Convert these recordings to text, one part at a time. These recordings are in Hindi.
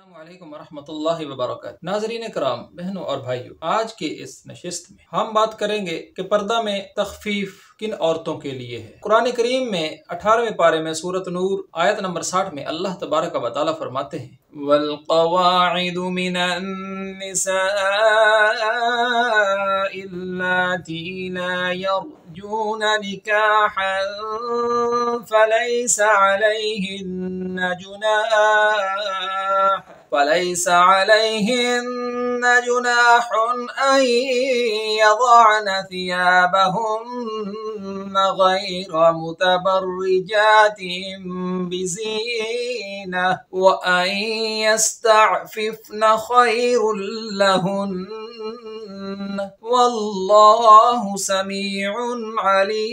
अस्सलामुअलैकुम वरहमतुल्लाहि वबरकातुहू। नाज़रीन कराम, बहनों और भाइयों, आज के इस नशिस्त में हम बात करेंगे कि पर्दा में तखफीफ किन औरतों के लिए है। कुरान करीम में 18वें पारे में सूरत नूर आयत नंबर 60 में अल्लाह तबारक व तआला फरमाते हैं, वल क़वाइदु मिनन निसाइ अल्लाती ला यरजून निकाहन फलैस अलैहिन्न जुनाहुन अन यज़अन थियाबहुन्न गैर मुतबर्रिजातिन बिज़ीनह व अन यस्तअफिफ़न खैरुल लहुन्न वल्लाहु समीउन अलीम।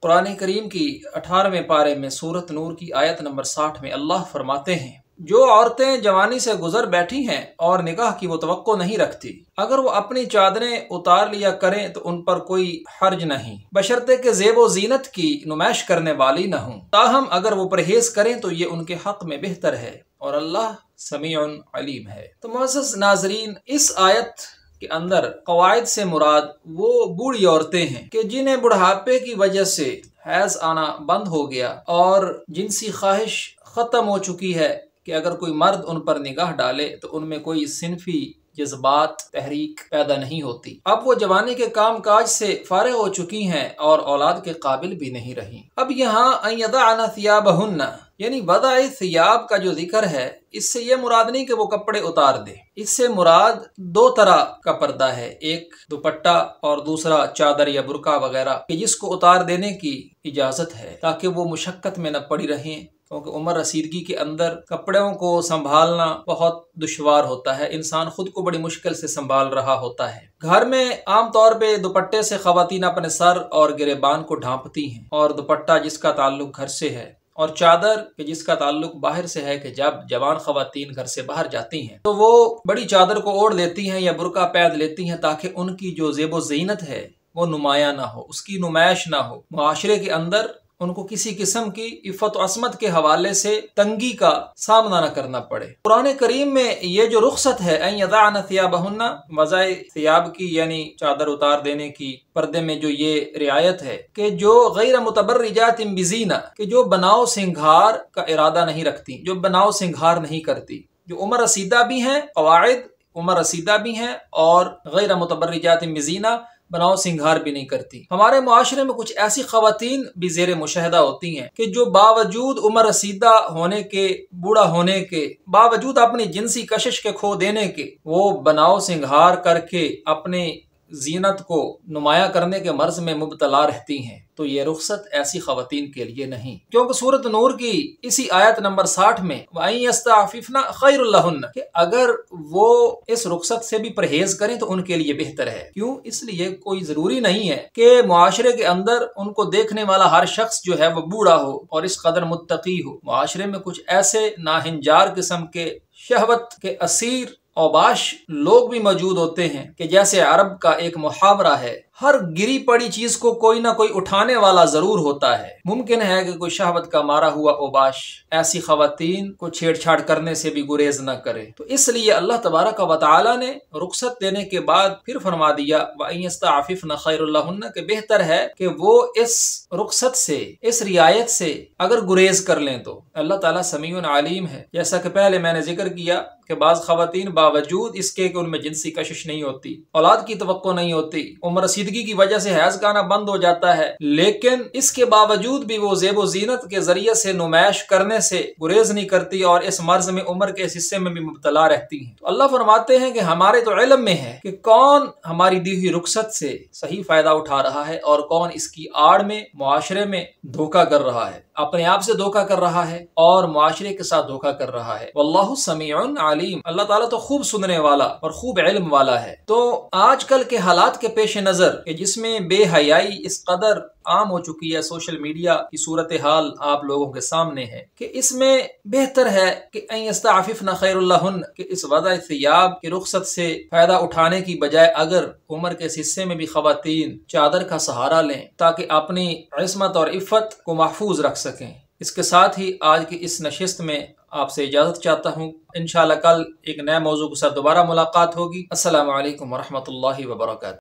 कुरान करीम की 18वें पारे में सूरत नूर की आयत नंबर 60 में अल्लाह फरमाते हैं, जो औरतें जवानी से गुजर बैठी हैं और निकाह की वो तवक्को नहीं रखती, अगर वो अपनी चादरें उतार लिया करें तो उन पर कोई हर्ज नहीं, बशर्ते के ज़ेबो ज़ीनत की नुमाइश करने वाली न हों। ताहम अगर वो परहेज करें तो ये उनके हक में बेहतर है और अल्लाह समीउन अलीम है। तो मुअज़्ज़ज़ नाज़रीन, इस आयत के अंदर कवायद से मुराद वो बूढ़ी औरतें हैं कि जिन्हें बुढ़ापे की वजह से हैज आना बंद हो गया और जिनसी ख्वाहिश खत्म हो चुकी है कि अगर कोई मर्द उन पर निगाह डाले तो उनमें कोई सिनफी जज्बात तहरीक पैदा नहीं होती। अब वो जवानी के काम काज से फारिग हो चुकी हैं और औलाद के काबिल भी नहीं रही। अब यहाँ अन यज़अन थियाबहुन्न यानी वदाए थियाब का जो जिक्र है, इससे ये मुराद नहीं कि वो कपड़े उतार दे। इससे मुराद दो तरह का पर्दा है, एक दुपट्टा और दूसरा चादर या बुरका वगैरह, कि जिसको उतार देने की इजाजत है ताकि वो मुशक्कत में न पड़ी रहें, क्योंकि उम्र रसीदगी के अंदर कपड़ों को संभालना बहुत दुश्वार होता है। इंसान खुद को बड़ी मुश्किल से संभाल रहा होता है। घर में आम तौर पे दुपट्टे से खवातीन अपने सर और गिरेबान को ढांपती हैं, और दुपट्टा जिसका ताल्लुक घर से है और चादर के जिसका ताल्लुक बाहर से है कि जब जवान खवातीन घर से बाहर जाती हैं तो वो बड़ी चादर को ओढ़ लेती हैं या बुरका पैद लेती हैं ताकि उनकी जो ज़ेबो ज़ीनत है वो नुमाया ना हो, उसकी नुमाइश ना हो, मुआशरे के अंदर उनको किसी किस्म की इफ़्फ़त व अस्मत के हवाले से तंगी का सामना न करना पड़े। कुरान करीम में ये जो रुख्सत है अन यज़अन थियाबहुन्न, वज़ाए थियाब की यानी चादर उतार देने की, पर्दे में जो ये रियायत है कि जो गैर मुतबर्रिजातिन बिज़ीना, कि जो बनाव सिंगार का इरादा नहीं रखती, जो बनाव सिंगार नहीं करती, जो उम्र रसीदा भी हैं, कवाइद उम्र रसीदा भी हैं और गैर मुतबर्रिजातिन बिज़ीना बनाओ सिंगार भी नहीं करती। हमारे मुआशरे में कुछ ऐसी खवातीन भी ज़ेरे मुशाहिदा होती हैं कि जो बावजूद उम्र रसीदा होने के, बूढ़ा होने के बावजूद, अपनी जिनसी कशिश के खो देने के, वो बनाओ सिंगार करके अपने जीनत को नुमाया करने के मर्ज में मुब्तला रहती हैं। तो ये रुख्सत ऐसी खवातीन के लिए नहीं, क्योंकि सूरत नूर की इसी आयत नंबर 60 में वअन यस्तअफिफ़न खैरुल लहुन्न, कि अगर वो इस रुख्सत से भी परहेज करें तो उनके लिए बेहतर है। क्यों? इसलिए कोई जरूरी नहीं है कि मुआशरे के अंदर उनको देखने वाला हर शख्स जो है वो बूढ़ा हो और इस कदर मुत्तकी हो। मुआशरे में कुछ ऐसे नाहिंजार किस्म के शहवत के असीर औबाश लोग भी मौजूद होते हैं कि जैसे अरब का एक मुहावरा है, हर गिरी पड़ी चीज को कोई ना कोई उठाने वाला जरूर होता है। मुमकिन है कि कोई शहवत का मारा हुआ औबाश ऐसी खवातीन को छेड़छाड़ करने से भी गुरेज न करे। तो इसलिए अल्लाह तबारक व तआला ने रुख्सत देने के बाद फिर फरमा दिया वअन यस्तअफिफ़न खैरुल लहुन्न, कि बेहतर है कि वो इस रुख्सत से, इस रियायत से अगर गुरेज कर लें तो अल्लाह ताला समीउन अलीम है। जैसा कि पहले मैंने जिक्र किया कि बाज़ खवातीन बावजूद इसके कि उनमें जिनसी कशिश नहीं होती, औलाद की तवक्को नहीं होती, उम्र रसीदगी की वजह से हैज का आना बंद हो जाता है, लेकिन इसके बावजूद भी वो ज़ेबो ज़ीनत के जरिए से नुमाइश करने से गुरेज नहीं करती और इस मर्ज में, उम्र के इस हिस्से में भी मुब्तला रहती हैं। तो अल्लाह फरमाते हैं कि हमारे तो इल्म में है कि कौन हमारी दी हुई रुख्सत से सही फायदा उठा रहा है और कौन इसकी आड़ में मुआशरे में धोखा कर रहा है, अपने आप से धोखा कर रहा है और मुआशरे के साथ धोखा कर रहा है। वल्लाहु समीउन अलीम, अल्लाह ताला तो खूब सुनने वाला और खूब इल्म वाला है। तो आजकल के हालात के पेश नजर जिसमें बेहयाई इस कदर आम हो चुकी है, सोशल मीडिया की सूरत हाल आप लोगों के सामने है, कि इसमें बेहतर है कि अन यस्तअफिफ़न खैरुल लहुन्न, कि इस वज़ाए थियाब की रुख्सत से फायदा उठाने की बजाय अगर उम्र के इस हिस्से में भी खवातीन चादर का सहारा लें ताकि अपनी इस्मत और इफ़्फ़त को महफूज रख सकें। इसके साथ ही आज की इस नशिस्त में आपसे इजाज़त चाहता हूँ। इंशाअल्लाह कल एक नए मौजू के साथ दोबारा मुलाकात होगी। अस्सलामु अलैकुम वरहमतुल्लाहि वबरकातुहू।